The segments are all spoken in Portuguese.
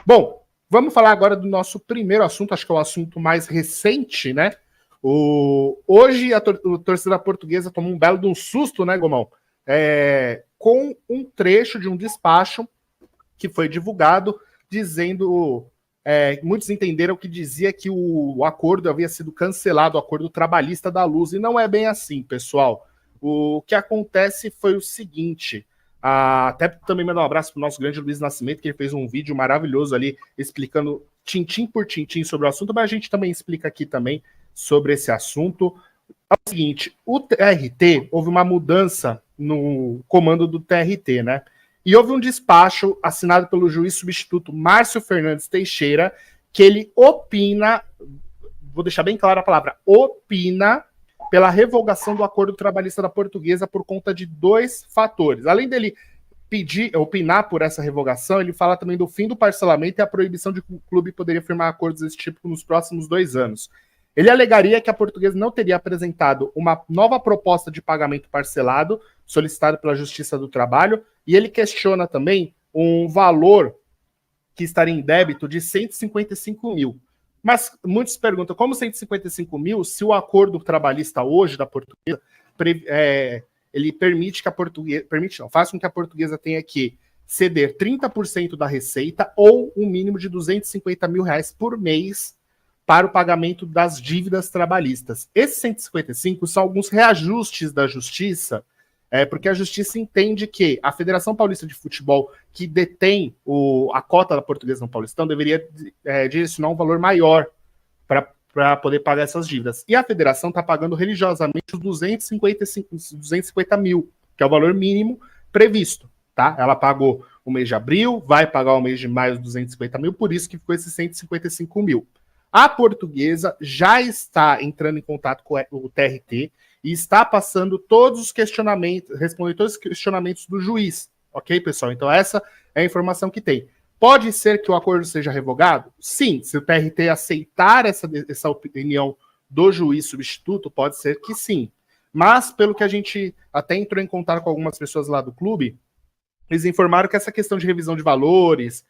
Bom, vamos falar agora do nosso primeiro assunto, acho que é o assunto mais recente, né? Hoje a torcida portuguesa tomou um belo de um susto, né, Gomão? Com um trecho de um despacho que foi divulgado, dizendo... muitos entenderam que dizia que o acordo havia sido cancelado, o acordo trabalhista da Luz, e não é bem assim, pessoal. O que acontece foi o seguinte... até também mandar um abraço para o nosso grande Luiz Nascimento, que ele fez um vídeo maravilhoso ali, explicando tintim por tintim sobre o assunto, mas a gente também explica aqui também sobre esse assunto. É o seguinte, o TRT, houve uma mudança no comando do TRT, né? E houve um despacho assinado pelo juiz substituto Márcio Fernandes Teixeira, que ele opina, vou deixar bem clara a palavra, opina pela revogação do acordo trabalhista da Portuguesa por conta de 2 fatores. Além dele opinar por essa revogação, ele fala também do fim do parcelamento e a proibição de que o clube poderia firmar acordos desse tipo nos próximos 2 anos. Ele alegaria que a Portuguesa não teria apresentado uma nova proposta de pagamento parcelado, solicitada pela Justiça do Trabalho, e ele questiona também um valor que estaria em débito de 155 mil. Mas muitos perguntam, como 155 mil, se o acordo trabalhista hoje da Portuguesa, ele permite que a Portuguesa, faz com que a Portuguesa tenha que ceder 30% da receita ou um mínimo de 250 mil reais por mês para o pagamento das dívidas trabalhistas. Esses 155 são alguns reajustes da Justiça, porque a Justiça entende que a Federação Paulista de Futebol, que detém a cota da Portuguesa no Paulistão, deveria direcionar um valor maior para poder pagar essas dívidas. E a Federação está pagando religiosamente os 250 mil, que é o valor mínimo previsto. Tá? Ela pagou o mês de abril, vai pagar o mês de maio os 250 mil, por isso que ficou esses 155 mil. A Portuguesa já está entrando em contato com o TRT e está passando todos os questionamentos, respondendo todos os questionamentos do juiz. Ok, pessoal? Então essa é a informação que tem. Pode ser que o acordo seja revogado? Sim, se o TRT aceitar essa opinião do juiz substituto, pode ser que sim. Mas, pelo que a gente até entrou em contato com algumas pessoas lá do clube, eles informaram que essa questão de revisão de valores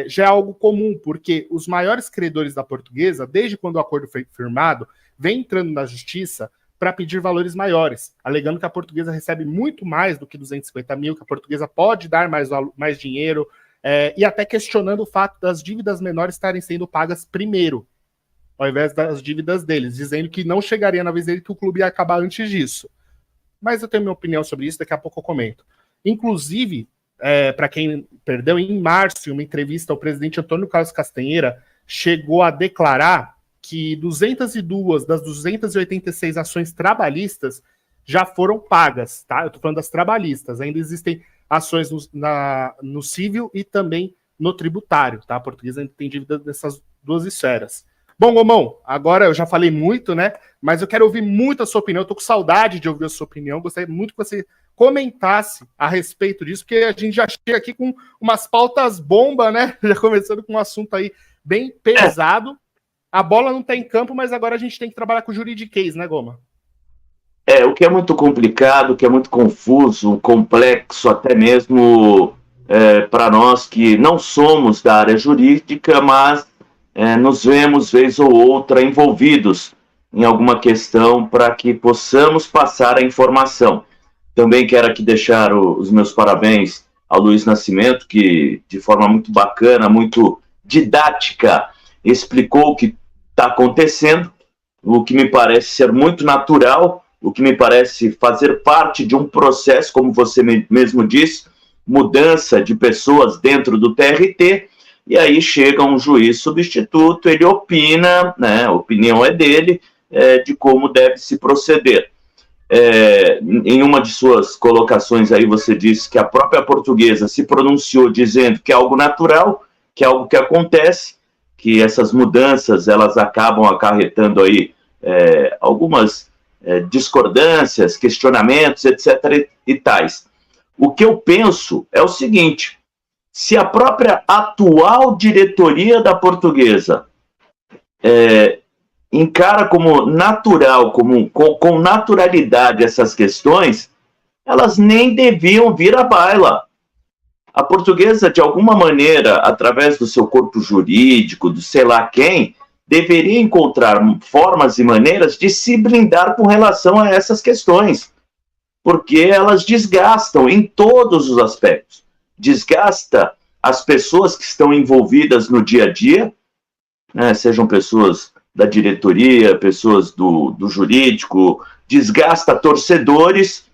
já é algo comum, porque os maiores credores da Portuguesa, desde quando o acordo foi firmado, vem entrando na justiça para pedir valores maiores, alegando que a Portuguesa recebe muito mais do que 250 mil, que a Portuguesa pode dar mais dinheiro, e até questionando o fato das dívidas menores estarem sendo pagas primeiro, ao invés das dívidas deles, dizendo que não chegaria na vez dele, que o clube ia acabar antes disso. Mas eu tenho minha opinião sobre isso, daqui a pouco eu comento. Inclusive, para quem perdeu, em março, em uma entrevista, o presidente Antônio Carlos Castanheira chegou a declarar que 202 das 286 ações trabalhistas já foram pagas, tá? Eu tô falando das trabalhistas, ainda existem ações no civil e também no tributário, tá? A Portuguesa ainda tem dívida nessas 2 esferas. Bom, Gomão, agora eu já falei muito, né? Mas eu quero ouvir muito a sua opinião, eu tô com saudade de ouvir a sua opinião, gostaria muito que você comentasse a respeito disso, porque a gente já chega aqui com umas pautas bomba, né? Já começando com um assunto aí bem pesado. A bola não está em campo, mas agora a gente tem que trabalhar com juridiquês, né, Goma? O que é muito complicado, o que é muito confuso, complexo, até mesmo para nós que não somos da área jurídica, mas nos vemos, vez ou outra, envolvidos em alguma questão para que possamos passar a informação. Também quero aqui deixar os meus parabéns ao Luiz Nascimento, que de forma muito bacana, muito didática, explicou o que está acontecendo, o que me parece ser muito natural, o que me parece fazer parte de um processo, como você mesmo disse, mudança de pessoas dentro do TRT, e aí chega um juiz substituto, ele opina, né, a opinião é dele, de como deve se proceder. Em uma de suas colocações aí você disse que a própria Portuguesa se pronunciou dizendo que é algo natural, que é algo que acontece, que essas mudanças elas acabam acarretando aí algumas discordâncias, questionamentos, etc. e tais. O que eu penso é o seguinte: se a própria atual diretoria da Portuguesa encara como natural, com naturalidade essas questões, elas nem deviam vir à baila. A Portuguesa, de alguma maneira, através do seu corpo jurídico, do sei lá quem, deveria encontrar formas e maneiras de se blindar com relação a essas questões, porque elas desgastam em todos os aspectos. Desgasta as pessoas que estão envolvidas no dia a dia, né, sejam pessoas da diretoria, pessoas do jurídico, desgasta torcedores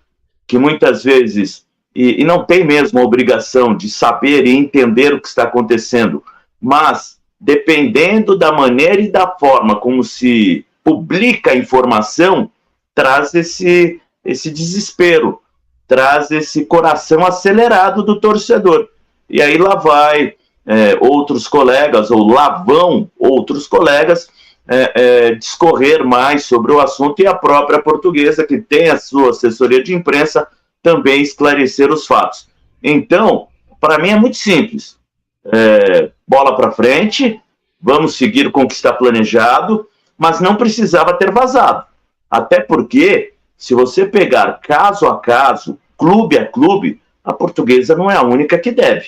que muitas vezes, e não tem mesmo a obrigação de saber e entender o que está acontecendo, mas dependendo da maneira e da forma como se publica a informação, traz esse desespero, traz esse coração acelerado do torcedor. E aí lá vai outros colegas, ou lá vão outros colegas, discorrer mais sobre o assunto, e a própria Portuguesa, que tem a sua assessoria de imprensa, também esclarecer os fatos. Então, para mim é muito simples. Bola para frente, vamos seguir com o que está planejado, mas não precisava ter vazado. Até porque, se você pegar caso a caso, clube a clube, a Portuguesa não é a única que deve.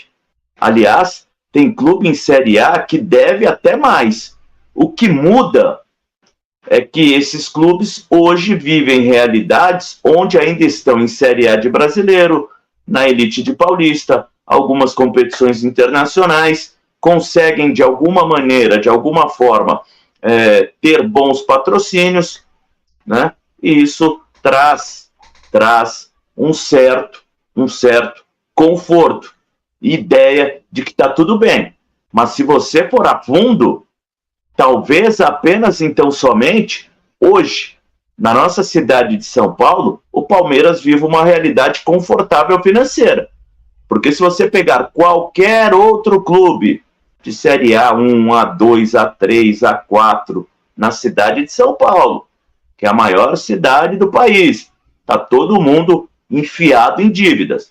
Aliás, tem clube em Série A que deve até mais. O que muda é que esses clubes hoje vivem realidades onde ainda estão em Série A de brasileiro, na elite de paulista, algumas competições internacionais, conseguem de alguma maneira, de alguma forma, ter bons patrocínios, né? E isso traz um certo conforto, ideia de que está tudo bem. Mas se você for a fundo, talvez apenas então somente hoje, na nossa cidade de São Paulo, o Palmeiras vive uma realidade confortável financeira. Porque se você pegar qualquer outro clube de Série A1, A2, A3, A4, na cidade de São Paulo, que é a maior cidade do país, está todo mundo enfiado em dívidas.